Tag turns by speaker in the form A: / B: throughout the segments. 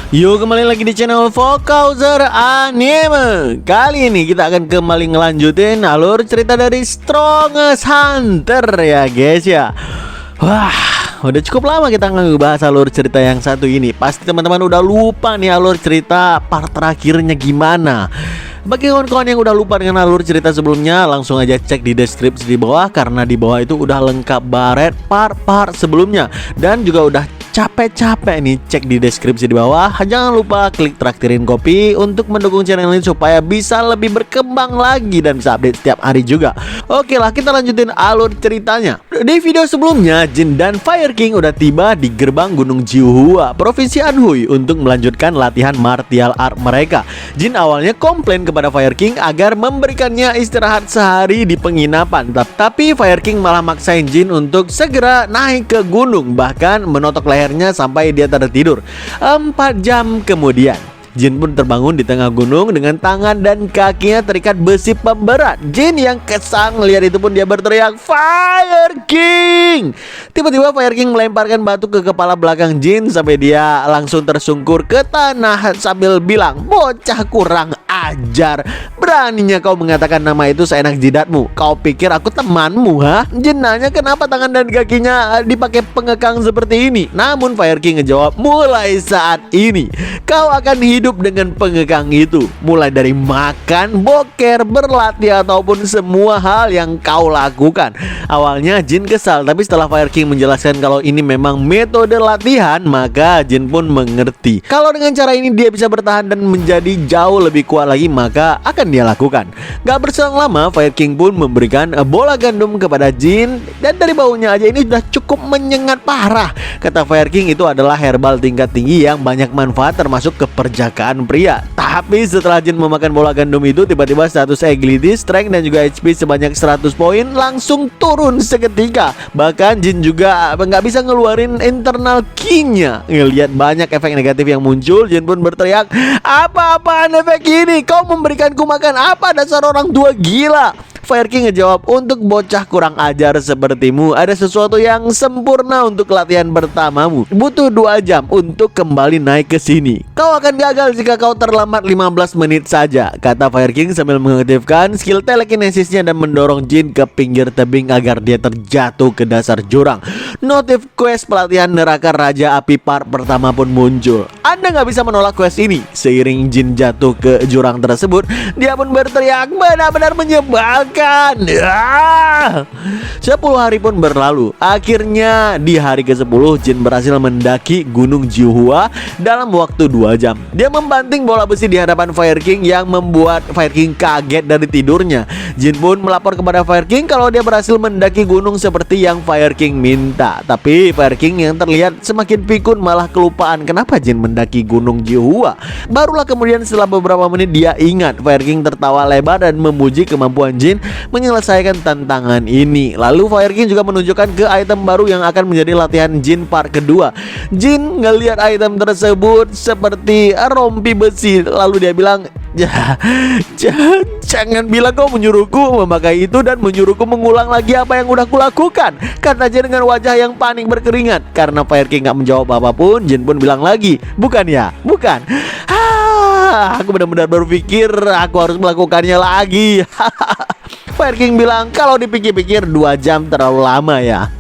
A: Yuk kembali lagi di channel Vokauser Anime. Kali ini kita akan kembali ngelanjutin alur cerita dari Strongest Hunter ya guys ya. Wah, udah cukup lama kita ngebahas alur cerita yang satu ini. Pasti teman-teman udah lupa nih alur cerita part terakhirnya gimana. Bagi kawan-kawan yang udah lupa dengan alur cerita sebelumnya, langsung aja cek di deskripsi di bawah, karena di bawah itu udah lengkap baret part-part sebelumnya. Dan juga udah capek-capek nih cek di deskripsi di bawah. Jangan lupa klik traktirin kopi untuk mendukung channel ini supaya bisa lebih berkembang lagi dan bisa update setiap hari juga. Oke lah, kita lanjutin alur ceritanya. Di video sebelumnya, Jin dan Fire King udah tiba di gerbang Gunung Jiuhua, Provinsi Anhui, untuk melanjutkan latihan martial art mereka. Jin awalnya komplain kepada Fire King agar memberikannya istirahat sehari di penginapan, tapi Fire King malah maksain Jin untuk segera naik ke gunung, bahkan menotok lehernya sampai dia tertidur. 4 jam kemudian, Jin pun terbangun di tengah gunung dengan tangan dan kakinya terikat besi pemberat. Jin yang kesal melihat itu pun dia berteriak, "Fire King!" Tiba-tiba Fire King melemparkan batu ke kepala belakang Jin sampai dia langsung tersungkur ke tanah sambil bilang, "Bocah kurang ajar, beraninya kau mengatakan nama itu seenak jidatmu. Kau pikir aku temanmu, ha?" Jin nanya kenapa tangan dan kakinya dipakai pengekang seperti ini. Namun Fire King ngejawab, "Mulai saat ini kau akan hidup dengan pengekang itu, mulai dari makan, boker, berlatih, ataupun semua hal yang kau lakukan." Awalnya Jin kesal, tapi setelah Fire King menjelaskan kalau ini memang metode latihan, maka Jin pun mengerti kalau dengan cara ini dia bisa bertahan dan menjadi jauh lebih kuat lagi, maka akan dia lakukan. Gak berselang lama, Fire King pun memberikan bola gandum kepada Jin, dan dari baunya aja ini sudah cukup menyengat parah. Kata Fire King, itu adalah herbal tingkat tinggi yang banyak manfaat termasuk keperjakaan pria. Tapi setelah Jin memakan bola gandum itu, tiba-tiba status agility, strength, dan juga HP sebanyak 100 poin langsung turun seketika. Bahkan Jin juga nggak bisa ngeluarin internal ki-nya. Ngelihat banyak efek negatif yang muncul, Jin pun berteriak, "Apa-apaan efek ini? Kau memberikanku makan apa, dasar orang tua gila?" Fire King ngejawab, "Untuk bocah kurang ajar sepertimu, ada sesuatu yang sempurna untuk latihan pertamamu. Butuh 2 jam untuk kembali naik ke sini. Kau akan gagal jika kau terlambat 15 menit saja," kata Fire King sambil mengaktifkan skill telekinesisnya dan mendorong Jin ke pinggir tebing agar dia terjatuh ke dasar jurang. Notif quest pelatihan neraka Raja Api part pertama pun muncul. Anda nggak bisa menolak quest ini. Seiring Jin jatuh ke jurang tersebut, dia pun berteriak, "Benar-benar menyebalkan." 10 hari pun berlalu. Akhirnya di hari ke-10, Jin berhasil mendaki Gunung Jiuhua dalam waktu 2 jam. Dia membanting bola besi di hadapan Fire King yang membuat Fire King kaget dari tidurnya. Jin pun melapor kepada Fire King kalau dia berhasil mendaki gunung seperti yang Fire King minta. Tapi Fire King yang terlihat semakin pikun malah kelupaan kenapa Jin mendaki Gunung Jiuhua. Barulah kemudian setelah beberapa menit dia ingat. Fire King tertawa lebar dan memuji kemampuan Jin menyelesaikan tantangan ini. Lalu Fire King juga menunjukkan ke item baru yang akan menjadi latihan Jin part kedua. Jin ngelihat item tersebut seperti rompi besi. Lalu dia bilang, Jangan bilang kau menyuruhku memakai itu dan menyuruhku mengulang lagi apa yang udah kulakukan," kata Jin dengan wajah yang panik berkeringat. Karena Fire King gak menjawab apapun, Jin pun bilang lagi, "Bukan ya? Bukan. Aku benar-benar berpikir aku harus melakukannya lagi." Fire King bilang, "Kalau dipikir-pikir 2 jam terlalu lama ya."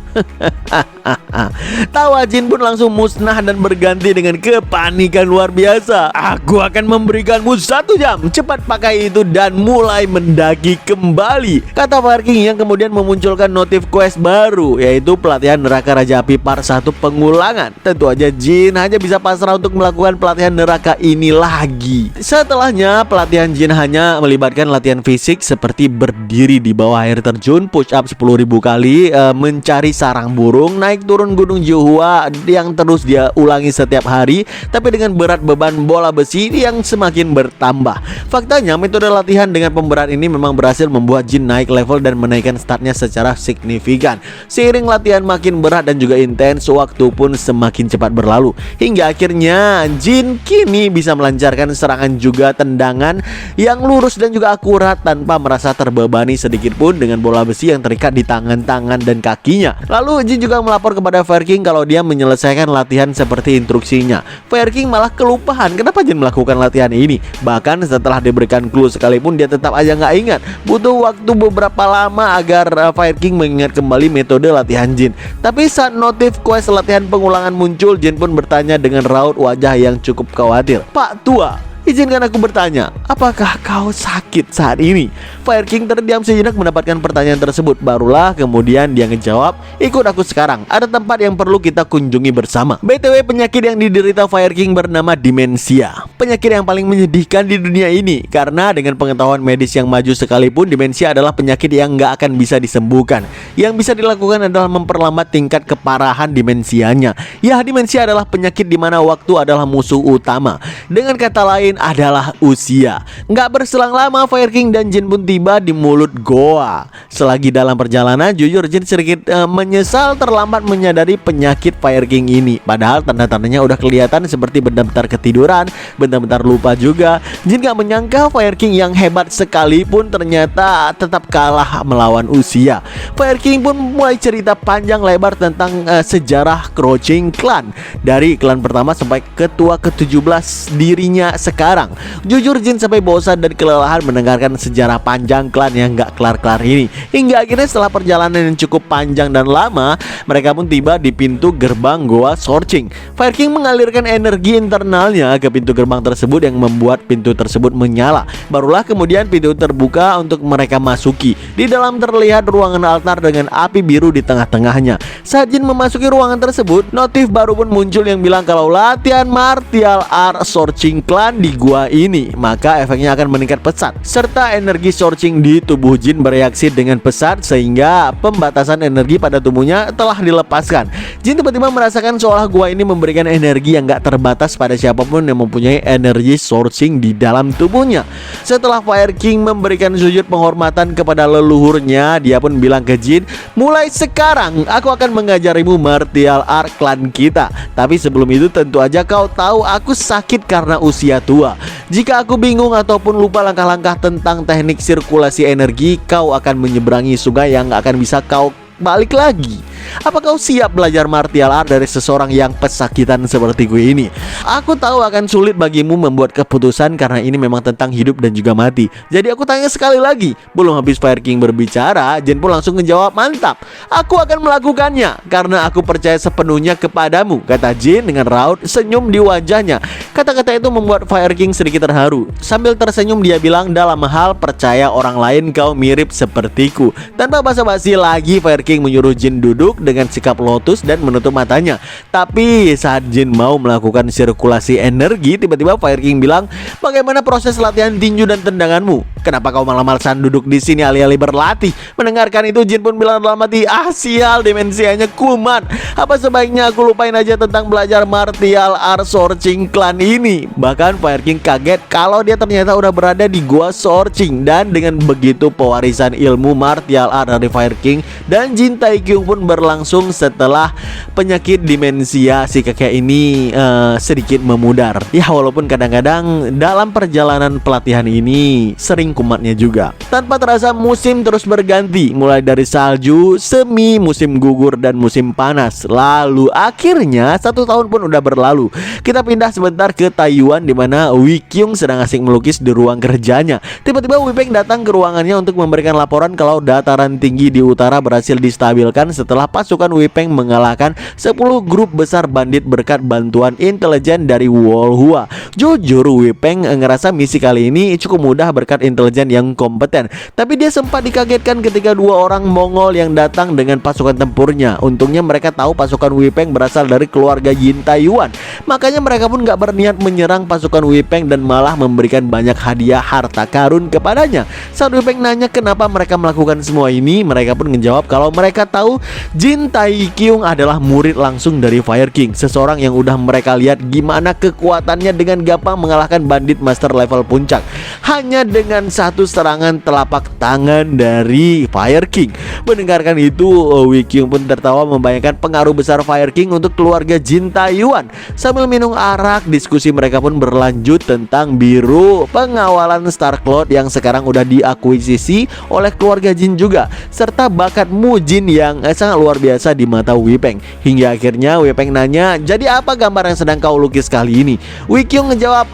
A: Tawa Jin pun langsung musnah dan berganti dengan kepanikan luar biasa. "Aku akan memberikanmu 1 jam. Cepat pakai itu dan mulai mendaki kembali," kata Fire King yang kemudian memunculkan notif quest baru, yaitu pelatihan neraka Raja Api part 1 pengulangan. Tentu aja Jin hanya bisa pasrah untuk melakukan pelatihan neraka ini lagi. Setelahnya, pelatihan Jin hanya melibatkan latihan fisik seperti berdiri di bawah air terjun, push up 10.000 kali, mencari sarang burung, naik turun gunung Johua yang terus dia ulangi setiap hari, tapi dengan berat beban bola besi yang semakin bertambah. Faktanya metode latihan dengan pemberat ini memang berhasil membuat Jin naik level dan menaikkan statnya secara signifikan. Seiring latihan makin berat dan juga intens, waktu pun semakin cepat berlalu, hingga akhirnya Jin kini bisa melancarkan serangan juga tendangan yang lurus dan juga akurat tanpa merasa terbebani sedikit pun dengan bola besi yang terikat di tangan-tangan dan kakinya. Lalu Jin juga melapor kepada Fire King kalau dia menyelesaikan latihan seperti instruksinya. Fire King malah kelupaan kenapa Jin melakukan latihan ini. Bahkan setelah diberikan clue sekalipun dia tetap aja nggak ingat. Butuh waktu beberapa lama agar Fire King mengingat kembali metode latihan Jin. Tapi saat notif quest latihan pengulangan muncul, Jin pun bertanya dengan raut wajah yang cukup khawatir. "Pak Tua, izinkan aku bertanya, apakah kau sakit saat ini?" Fire King terdiam sejenak mendapatkan pertanyaan tersebut. Barulah kemudian dia ngejawab, "Ikut aku sekarang, ada tempat yang perlu kita kunjungi bersama." BTW, penyakit yang diderita Fire King bernama demensia. Penyakit yang paling menyedihkan di dunia ini, karena dengan pengetahuan medis yang maju sekalipun, demensia adalah penyakit yang nggak akan bisa disembuhkan. Yang bisa dilakukan adalah memperlambat tingkat keparahan demensianya. Ya, demensia adalah penyakit di mana waktu adalah musuh utama. Dengan kata lain adalah usia. Nggak berselang lama, Fire King dan Jin pun tiba di mulut goa. Selagi dalam perjalanan, jujur Jin sedikit menyesal terlambat menyadari penyakit Fire King ini. Padahal tanda-tandanya udah kelihatan seperti bentar-bentar ketiduran, bentar-bentar lupa juga. Jin gak menyangka Fire King yang hebat sekalipun ternyata tetap kalah melawan usia. Fire King pun mulai cerita panjang lebar tentang sejarah Crouching Clan, dari klan pertama sampai ketua ke-17 dirinya sekarang. Jujur Jin sampai bosan dan kelelahan mendengarkan sejarah panjang klan yang gak kelar-kelar ini. Hingga akhirnya setelah perjalanan yang cukup panjang dan lama, mereka pun tiba di pintu gerbang Goa Sorching. Fire King mengalirkan energi internalnya ke pintu gerbang tersebut yang membuat pintu tersebut menyala. Barulah kemudian pintu terbuka untuk mereka masuki. Di dalam terlihat ruangan altar dengan api biru di tengah-tengahnya. Saat Jin memasuki ruangan tersebut, notif baru pun muncul yang bilang kalau latihan martial art Sorching Clan di gua ini, maka efeknya akan meningkat pesat, serta energi Sorching di tubuh Jin bereaksi dengan pesat sehingga pembatasan energi pada tubuhnya telah dilepaskan. Jin tiba-tiba merasakan seolah gua ini memberikan energi yang gak terbatas pada siapapun yang mempunyai energi Sorching di dalam tubuhnya. Setelah Fire King memberikan sujud penghormatan kepada leluhurnya, dia pun bilang ke Jin, "Mulai sekarang aku akan mengajarimu martial art klan kita. Tapi sebelum itu tentu aja kau tahu aku sakit karena usia tua. Jika aku bingung ataupun lupa langkah-langkah tentang teknik sirkulasi energi, kau akan menyeberangi sungai yang gak akan bisa kau balik lagi. Apa kau siap belajar martial art dari seseorang yang pesakitan seperti gue ini? Aku tahu akan sulit bagimu membuat keputusan karena ini memang tentang hidup dan juga mati. Jadi aku tanya sekali lagi." Belum habis Fire King berbicara, Jin pun langsung menjawab, "Mantap, aku akan melakukannya karena aku percaya sepenuhnya kepadamu," kata Jin dengan raut senyum di wajahnya. Kata-kata itu membuat Fire King sedikit terharu. Sambil tersenyum dia bilang, "Dalam hal percaya orang lain kau mirip sepertiku." Tanpa basa-basi lagi, Fire King menyuruh Jin duduk dengan sikap lotus dan menutup matanya. Tapi saat Jin mau melakukan sirkulasi energi, tiba-tiba Fire King bilang, "Bagaimana proses latihan tinju dan tendanganmu? Kenapa kau malah-malasan duduk di sini alih-alih berlatih?" Mendengarkan itu, Jin pun bilang dalam hati, "Ah sial, demensianya kumat. Apa sebaiknya aku lupain aja tentang belajar martial art Sorching Clan ini?" Bahkan Fire King kaget kalau dia ternyata udah berada di gua Sorching. Dan dengan begitu pewarisan ilmu martial art dari Fire King dan Jin Taekyung pun berlangsung setelah penyakit demensia si kakek ini sedikit memudar. Ya, walaupun kadang-kadang dalam perjalanan pelatihan ini sering kumatnya juga. Tanpa terasa musim terus berganti, mulai dari salju, semi, musim gugur dan musim panas. Lalu akhirnya 1 tahun pun udah berlalu. Kita pindah sebentar ke Taiwan di mana Wee Kyung sedang asik melukis di ruang kerjanya. Tiba-tiba Wee Peng datang ke ruangannya untuk memberikan laporan kalau dataran tinggi di utara berhasil distabilkan setelah pasukan Wee Peng mengalahkan 10 grup besar bandit berkat bantuan intelijen dari Wolhua. Jujur Wee Peng ngerasa misi kali ini cukup mudah berkat intelijen intelijen yang kompeten. Tapi dia sempat dikagetkan ketika dua orang Mongol yang datang dengan pasukan tempurnya. Untungnya mereka tahu pasukan Wu Peng berasal dari keluarga Jin Taiyuan. Makanya mereka pun gak berniat menyerang pasukan Wu Peng dan malah memberikan banyak hadiah harta karun kepadanya. Saat Wu Peng nanya kenapa mereka melakukan semua ini, mereka pun menjawab kalau mereka tahu Jin Taikyung adalah murid langsung dari Fire King, seseorang yang udah mereka lihat gimana kekuatannya dengan gampang mengalahkan bandit master level puncak hanya dengan satu serangan telapak tangan dari Fire King. Mendengarkan itu, Wei Kyung pun tertawa membayangkan pengaruh besar Fire King untuk keluarga Jin Taiyuan. Sambil minum arak, diskusi mereka pun berlanjut tentang biru pengawalan Star Cloud yang sekarang udah diakuisisi oleh keluarga Jin juga, serta bakat Mu Jin yang sangat luar biasa di mata Wu Peng. Hingga akhirnya Wu Peng nanya, jadi apa gambar yang sedang kau lukis kali ini? Wei Kyung ngejawab,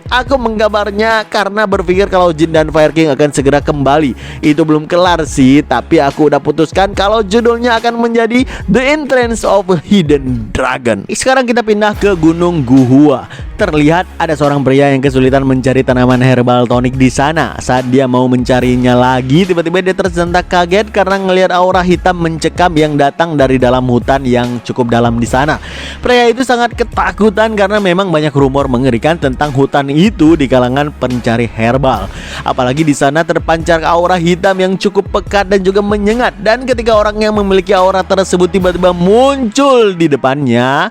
A: aku menggambarnya karena berpikir kalau Jin dan Fire King akan segera kembali. Itu belum kelar sih, tapi aku udah putuskan kalau judulnya akan menjadi The Entrance of Hidden Dragon. Sekarang kita pindah ke Gunung Guhua. Terlihat ada seorang pria yang kesulitan mencari tanaman herbal tonik di sana. Saat dia mau mencarinya lagi, tiba-tiba dia tersentak kaget karena ngelihat aura hitam mencekam yang datang dari dalam hutan yang cukup dalam di sana. Pria itu sangat ketakutan karena memang banyak rumor mengerikan tentang hutan itu di kalangan pencari herbal. Apalagi di sana terpancar aura hitam yang cukup pekat dan juga menyengat. Dan ketika orang yang memiliki aura tersebut tiba-tiba muncul di depannya,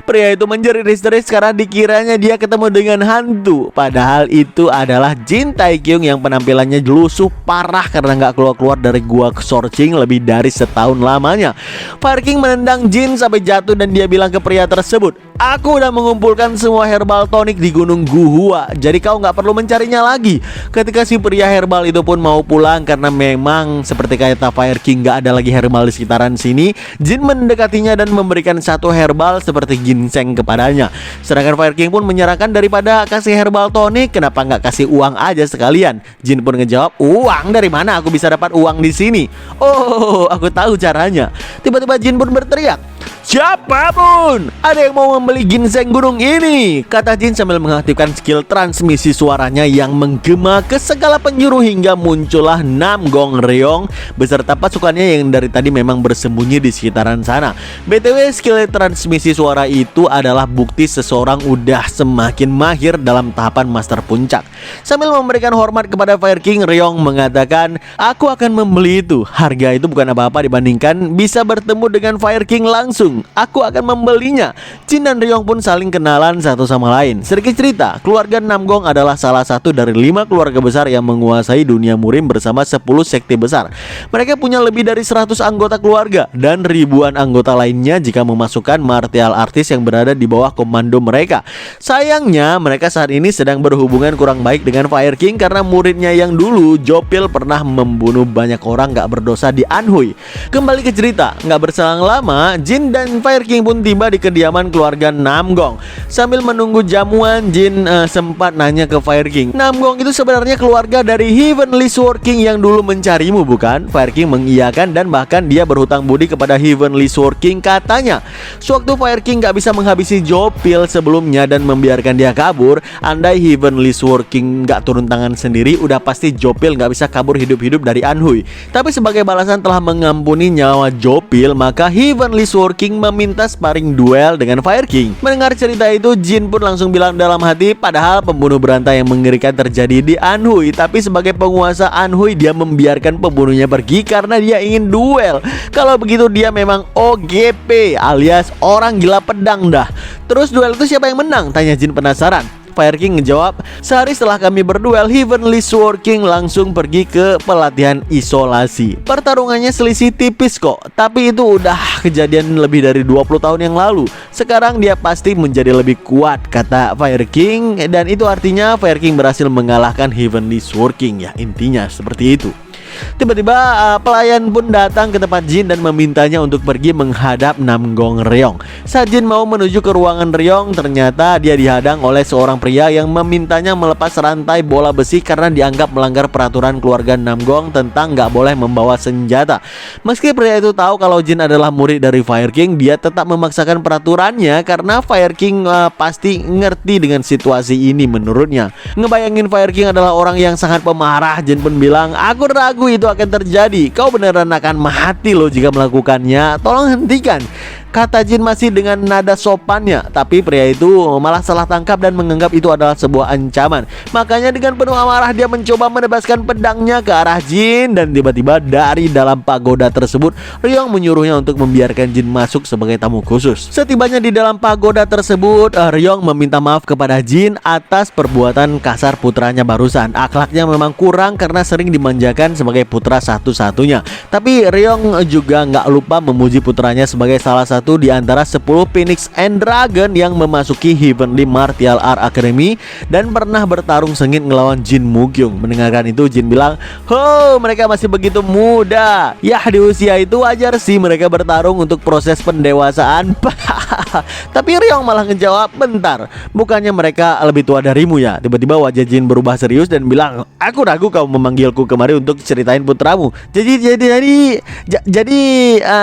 A: pria itu menjerit histeris karena dikiranya dia ketemu dengan hantu. Padahal itu adalah Jin Taikyung yang penampilannya lusuh parah karena nggak keluar-keluar dari gua Sorcing lebih dari setahun lamanya. Fire King menendang Jin sampai jatuh dan dia bilang ke pria tersebut, aku udah mengumpulkan semua herbal tonik di Gunung Guhua, jadi kau nggak perlu mencarinya lagi. Ketika si pria herbal itu pun mau pulang karena memang seperti kata Fire King nggak ada lagi herbal di sekitaran sini, Jin mendekatinya dan memberikan satu herbal seperti ginseng kepadanya. Sedangkan Fire King pun menyarankan daripada kasih herbal tonik, kenapa nggak kasih uang aja sekalian. Jin pun ngejawab, uang dari mana aku bisa dapat uang di sini? Oh, aku tahu caranya. Tiba-tiba Jin pun berteriak, siapapun ada yang mau membeli ginseng gunung ini, kata Jin sambil mengaktifkan skill transmisi suaranya yang menggema ke segala penjuru hingga muncullah Namgong Ryong beserta pasukannya yang dari tadi memang bersembunyi di sekitaran sana. BTW, skill transmisi suara itu adalah bukti seseorang udah semakin mahir dalam tahapan master puncak. Sambil memberikan hormat kepada Fire King, Ryong mengatakan, aku akan membeli itu. Harga itu bukan apa-apa dibandingkan bisa bertemu dengan Fire King langsung. Aku akan membelinya. Jin dan Ryong pun saling kenalan satu sama lain. Sedikit cerita, keluarga Namgong adalah salah satu dari 5 keluarga besar yang menguasai dunia murim bersama 10 sekte besar. Mereka punya lebih dari 100 anggota keluarga dan ribuan anggota lainnya jika memasukkan martial artis yang berada di bawah komando mereka. Sayangnya mereka saat ini sedang berhubungan kurang baik dengan Fire King karena muridnya yang dulu, Jopil, pernah membunuh banyak orang gak berdosa di Anhui. Kembali ke cerita, gak berselang lama Jin dan Fire King pun tiba di kediaman keluarga Namgong. Sambil menunggu jamuan, Jin sempat nanya ke Fire King, Namgong itu sebenarnya keluarga dari Heavenly Sword King yang dulu mencarimu, bukan? Fire King mengiyakan dan bahkan dia berhutang budi kepada Heavenly Sword King. Katanya sewaktu Fire King gak bisa menghabisi Jopil sebelumnya dan membiarkan dia kabur, andai Heavenly Sword King gak turun tangan sendiri, udah pasti Jopil gak bisa kabur hidup-hidup dari Anhui. Tapi sebagai balasan telah mengampuni nyawa Jopil, maka Heavenly Sword King meminta sparring duel dengan Fire King. Mendengar cerita itu, Jin pun langsung bilang dalam hati, padahal pembunuh berantai yang mengerikan terjadi di Anhui, tapi sebagai penguasa Anhui dia membiarkan pembunuhnya pergi karena dia ingin duel. Kalau begitu dia memang OGP alias orang gila pedang dah. Terus duel itu siapa yang menang? Tanya Jin penasaran. Fire King ngejawab, sehari setelah kami berduel, Heavenly Sword King langsung pergi ke pelatihan isolasi. Pertarungannya selisih tipis kok, tapi itu udah kejadian lebih dari 20 tahun yang lalu. Sekarang dia pasti menjadi lebih kuat, kata Fire King. Dan itu artinya Fire King berhasil mengalahkan Heavenly Sword King, ya intinya seperti itu. Tiba-tiba pelayan pun datang ke tempat Jin dan memintanya untuk pergi menghadap Namgong Ryong. Saat Jin mau menuju ke ruangan Ryong, ternyata dia dihadang oleh seorang pria yang memintanya melepas rantai bola besi karena dianggap melanggar peraturan keluarga Namgong tentang nggak boleh membawa senjata. Meski pria itu tahu kalau Jin adalah murid dari Fire King, dia tetap memaksakan peraturannya karena Fire King pasti ngerti dengan situasi ini menurutnya. Ngebayangin Fire King adalah orang yang sangat pemarah, Jin pun bilang, "Aku ragu itu akan terjadi. Kau beneran akan mati loh jika melakukannya. Tolong hentikan," kata Jin masih dengan nada sopannya. Tapi pria itu malah salah tangkap dan menganggap itu adalah sebuah ancaman. Makanya dengan penuh amarah dia mencoba menebaskan pedangnya ke arah Jin. Dan tiba-tiba dari dalam pagoda tersebut, Ryong menyuruhnya untuk membiarkan Jin masuk sebagai tamu khusus. Setibanya di dalam pagoda tersebut, Ryong meminta maaf kepada Jin atas perbuatan kasar putranya barusan. Akhlaknya memang kurang karena sering dimanjakan sebagai putra satu-satunya. Tapi Ryong juga nggak lupa memuji putranya sebagai salah satu di antara 10 Phoenix and Dragon yang memasuki Heavenly Martial Art Academy dan pernah bertarung sengit ngelawan Jin Mukyung. Mendengarkan itu, Jin bilang, "Ho, mereka masih begitu muda. Ya, di usia itu wajar sih mereka bertarung untuk proses pendewasaan." Tapi Ryong malah ngejawab, "Bentar, bukannya mereka lebih tua darimu ya?" Tiba-tiba wajah Jin berubah serius dan bilang, "Aku ragu kau memanggilku kemari untuk ceritain putramu. Jadi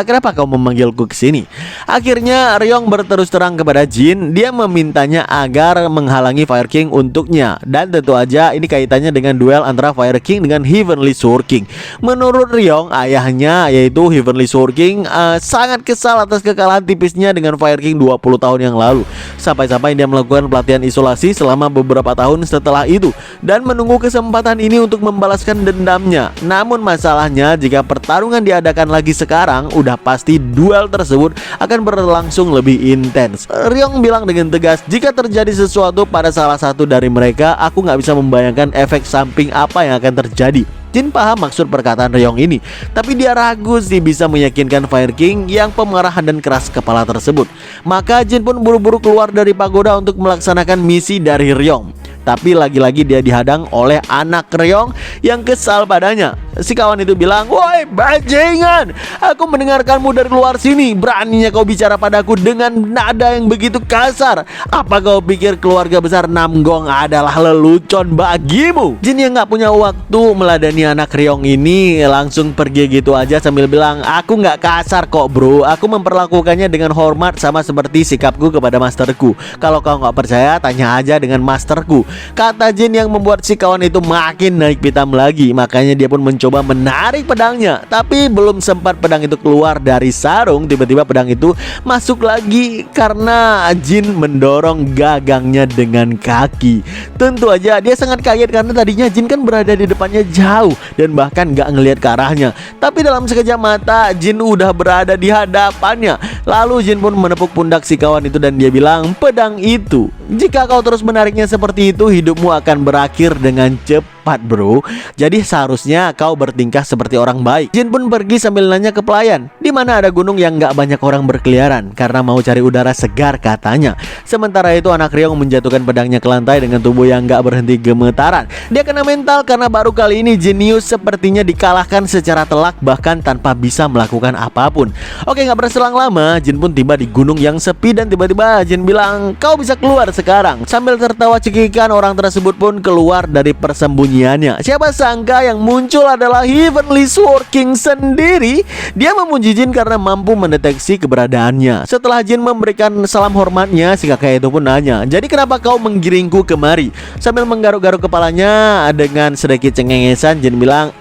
A: kenapa kau memanggilku ke sini?" Akhirnya Ryong berterus terang kepada Jin. Dia memintanya agar menghalangi Fire King untuknya. Dan tentu aja ini kaitannya dengan duel antara Fire King dengan Heavenly Sword King. Menurut Ryong, ayahnya yaitu Heavenly Sword King sangat kesal atas kekalahan tipisnya dengan Fire King 20 tahun yang lalu. Sampai-sampai dia melakukan pelatihan isolasi selama beberapa tahun setelah itu dan menunggu kesempatan ini untuk membalaskan dendamnya. Namun masalahnya, jika pertarungan diadakan lagi sekarang, udah pasti duel tersebut akan berlangsung lebih intens. Ryong bilang dengan tegas, "Jika terjadi sesuatu pada salah satu dari mereka, aku nggak bisa membayangkan efek samping apa yang akan terjadi." Jin paham maksud perkataan Ryong ini, tapi dia ragu sih bisa meyakinkan Fire King yang pemarahan dan keras kepala tersebut. Maka Jin pun buru-buru keluar dari pagoda untuk melaksanakan misi dari Ryong. Tapi lagi-lagi dia dihadang oleh anak Ryong yang kesal padanya. Si kawan itu bilang, "Woi bajingan, aku mendengarkanmu dari luar sini. Beraninya kau bicara padaku dengan nada yang begitu kasar. Apa kau pikir keluarga besar Namgong adalah lelucon bagimu?" Jin yang gak punya waktu meladani anak Ryong ini langsung pergi gitu aja sambil bilang, "Aku gak kasar kok bro. Aku memperlakukannya dengan hormat sama seperti sikapku kepada masterku. Kalau kau gak percaya, tanya aja dengan masterku," kata Jin yang membuat si kawan itu makin naik pitam lagi. Makanya dia pun mencoba menarik pedangnya. Tapi belum sempat pedang itu keluar dari sarung, tiba-tiba pedang itu masuk lagi karena Jin mendorong gagangnya dengan kaki. Tentu aja dia sangat kaget karena tadinya Jin kan berada di depannya jauh dan bahkan gak ngelihat ke arahnya. Tapi dalam sekejap mata Jin udah berada di hadapannya. Lalu Jin pun menepuk pundak si kawan itu dan dia bilang, "Pedang itu, jika kau terus menariknya seperti itu, hidupmu akan berakhir dengan cepat bro. Jadi seharusnya kau bertingkah seperti orang baik." Jin pun pergi sambil nanya ke pelayan, di mana ada gunung yang gak banyak orang berkeliaran karena mau cari udara segar katanya. Sementara itu anak Ryong menjatuhkan pedangnya ke lantai dengan tubuh yang gak berhenti gemetaran. Dia kena mental karena baru kali ini jenius sepertinya dikalahkan secara telak bahkan tanpa bisa melakukan apapun. Oke, gak berselang lama Jin pun tiba di gunung yang sepi dan tiba-tiba Jin bilang, "Kau bisa keluar sekarang." Sambil tertawa cekikikan, orang tersebut pun keluar dari persembunyiannya. Siapa sangka yang muncul adalah Heavenly Sword King sendiri. Dia memuji Jin karena mampu mendeteksi keberadaannya. Setelah Jin memberikan salam hormatnya, si kakek itu pun nanya, "Jadi kenapa kau menggiringku kemari?" Sambil menggaruk-garuk kepalanya dengan sedikit cengengesan, Jin bilang,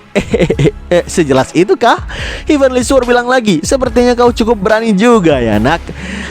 A: "Sejelas itu kah?" Heavenly Sword bilang lagi, "Sepertinya kau cukup berani juga ya nak."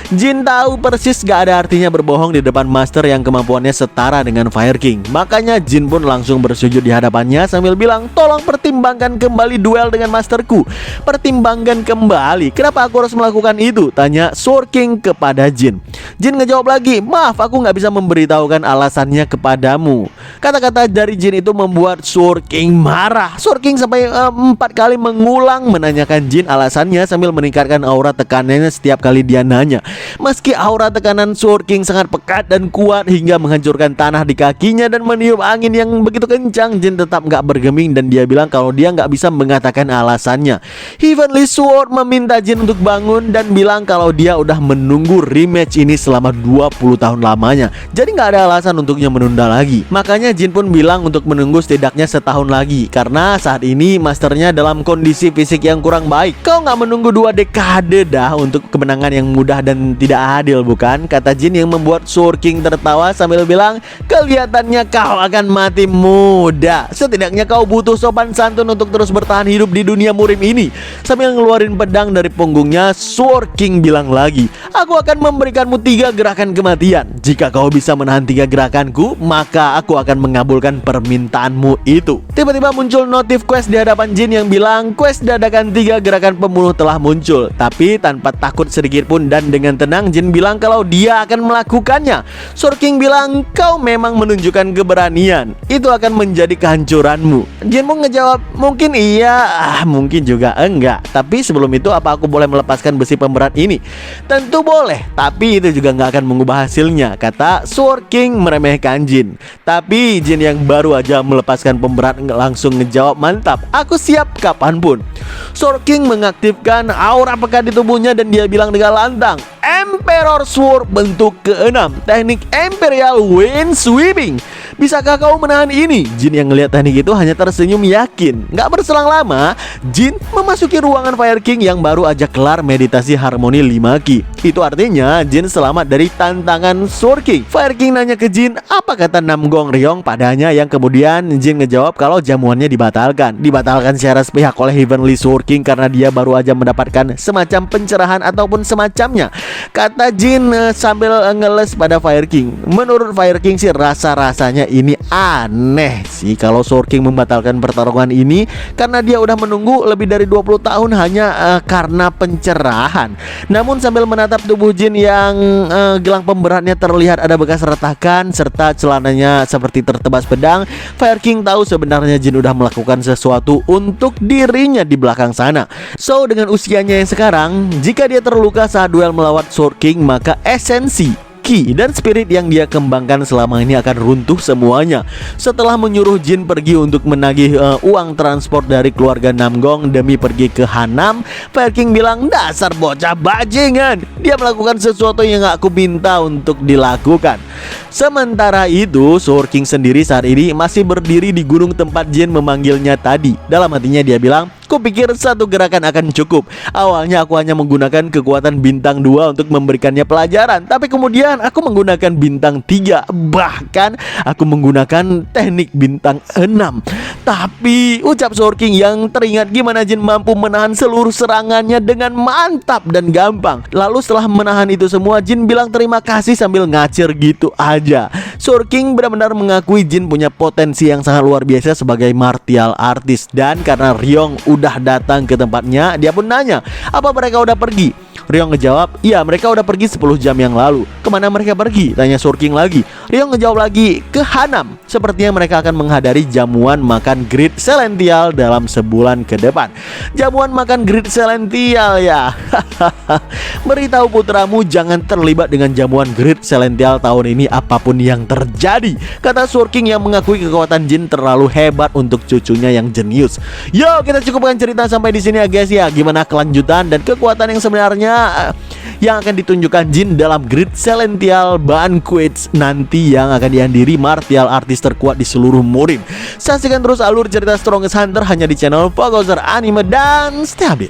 A: Jin tahu persis gak ada artinya berbohong di depan master yang kemampuannya setara dengan Fire King. Makanya Jin pun langsung bersujud di hadapannya sambil bilang, "Tolong pertimbangkan kembali duel dengan masterku." "Pertimbangkan kembali? Kenapa aku harus melakukan itu?" tanya Sword King kepada Jin. Jin ngejawab lagi, "Maaf, aku gak bisa memberitahukan alasannya kepadamu." Kata-kata dari Jin itu membuat Sword King marah. Sword King King sampai 4 kali mengulang menanyakan Jin alasannya sambil meningkatkan aura tekanannya setiap kali dia nanya. Meski aura tekanan Sword King sangat pekat dan kuat hingga menghancurkan tanah di kakinya dan meniup angin yang begitu kencang, Jin tetap gak bergeming dan dia bilang kalau dia gak bisa mengatakan alasannya. Heavenly Sword meminta Jin untuk bangun dan bilang kalau dia udah menunggu rematch ini selama 20 tahun lamanya, jadi gak ada alasan untuknya menunda lagi. Makanya Jin pun bilang untuk menunggu setidaknya setahun lagi, karena saat ini masternya dalam kondisi fisik yang kurang baik. Kau gak menunggu 2 dekade dah untuk kemenangan yang mudah dan tidak adil, bukan? Kata Jin yang membuat Sword King tertawa sambil bilang, kelihatannya kau akan mati muda. Setidaknya kau butuh sopan santun untuk terus bertahan hidup di dunia murim ini. Sambil ngeluarin pedang dari punggungnya, Sword King bilang lagi, aku akan memberikanmu 3 gerakan kematian. Jika kau bisa menahan 3 gerakanku, maka aku akan mengabulkan permintaanmu itu. Tiba-tiba muncul notif quest di hadapan Jin yang bilang quest dadakan 3 gerakan pembunuh telah muncul. Tapi tanpa takut sedikit pun dan dengan tenang Jin bilang kalau dia akan melakukannya. Sword King bilang, kau memang menunjukkan keberanian, itu akan menjadi kehancuranmu. Jin pun ngejawab, mungkin iya, mungkin juga enggak. Tapi sebelum itu apa aku boleh melepaskan besi pemberat ini? Tentu boleh, tapi itu juga nggak akan mengubah hasilnya, kata Sword King meremehkan Jin. Tapi Jin yang baru aja melepaskan pemberat langsung ngejawab, mantap, aku siap kapanpun. Sword King mengaktifkan aura pekat di tubuhnya dan dia bilang dengan lantang, Emperor Sword bentuk ke-6, teknik Imperial Wind Sweeping. Bisakah kau menahan ini? Jin yang ngelihat teknik itu hanya tersenyum yakin. Gak berselang lama, Jin memasuki ruangan Fire King yang baru aja kelar meditasi harmoni 5 ki. Itu artinya Jin selamat dari tantangan Sword King. Fire King nanya ke Jin, apa kata Namgong Ryong padanya, yang kemudian Jin ngejawab kalau jamuannya dibatalkan. Dibatalkan secara sepihak oleh Heavenly Sword King karena dia baru aja mendapatkan semacam pencerahan ataupun semacamnya, kata Jin sambil ngeles pada Fire King. Menurut Fire King sih rasa-rasanya ini aneh sih kalau Sword King membatalkan pertarungan ini karena dia udah menunggu lebih dari 20 tahun hanya karena pencerahan. Namun sambil menatap tubuh Jin yang gelang pemberatnya terlihat ada bekas retakan serta celananya seperti tertebas pedang, Fire King tahu sebenarnya Jin udah melakukan sesuatu untuk dirinya di belakang sana. So dengan usianya yang sekarang, jika dia terluka saat duel melawan Sword King, maka esensi ki dan spirit yang dia kembangkan selama ini akan runtuh semuanya. Setelah menyuruh Jin pergi untuk menagih uang transport dari keluarga Namgong demi pergi ke Hanam, Fire King bilang, dasar bocah bajingan, dia melakukan sesuatu yang gak aku minta untuk dilakukan. Sementara itu Sword King sendiri saat ini masih berdiri di gunung tempat Jin memanggilnya tadi. Dalam hatinya dia bilang, kupikir 1 gerakan akan cukup. Awalnya aku hanya menggunakan kekuatan bintang 2 untuk memberikannya pelajaran, tapi kemudian aku menggunakan bintang 3. Bahkan aku menggunakan teknik bintang 6. Tapi ucap Sword King yang teringat gimana Jin mampu menahan seluruh serangannya dengan mantap dan gampang. Lalu setelah menahan itu semua, Jin bilang terima kasih sambil ngacir gitu aja. Sword King benar-benar mengakui Jin punya potensi yang sangat luar biasa sebagai martial artist. Dan karena Ryong udah datang ke tempatnya, dia pun nanya, apa mereka udah pergi? Ryong ngejawab, iya mereka udah pergi 10 jam yang lalu. Kemana mereka pergi? Tanya Sword King lagi. Ryong ngejawab lagi, ke Hanam. Sepertinya mereka akan menghadiri jamuan makan Great Celestial dalam sebulan ke depan. Jamuan makan Great Celestial ya. Beritahu putramu jangan terlibat dengan jamuan Great Celestial tahun ini apapun yang terjadi, kata Sword King yang mengakui kekuatan Jin terlalu hebat untuk cucunya yang jenius. Yo, kita cukupkan cerita sampai di sini ya guys ya. Gimana kelanjutan dan kekuatan yang sebenarnya yang akan ditunjukkan Jin dalam Great Celestial Banquet nanti yang akan dihadiri martial artis terkuat di seluruh murim. Saksikan terus alur cerita Strongest Hunter hanya di channel Fogozer Anime dan stay update.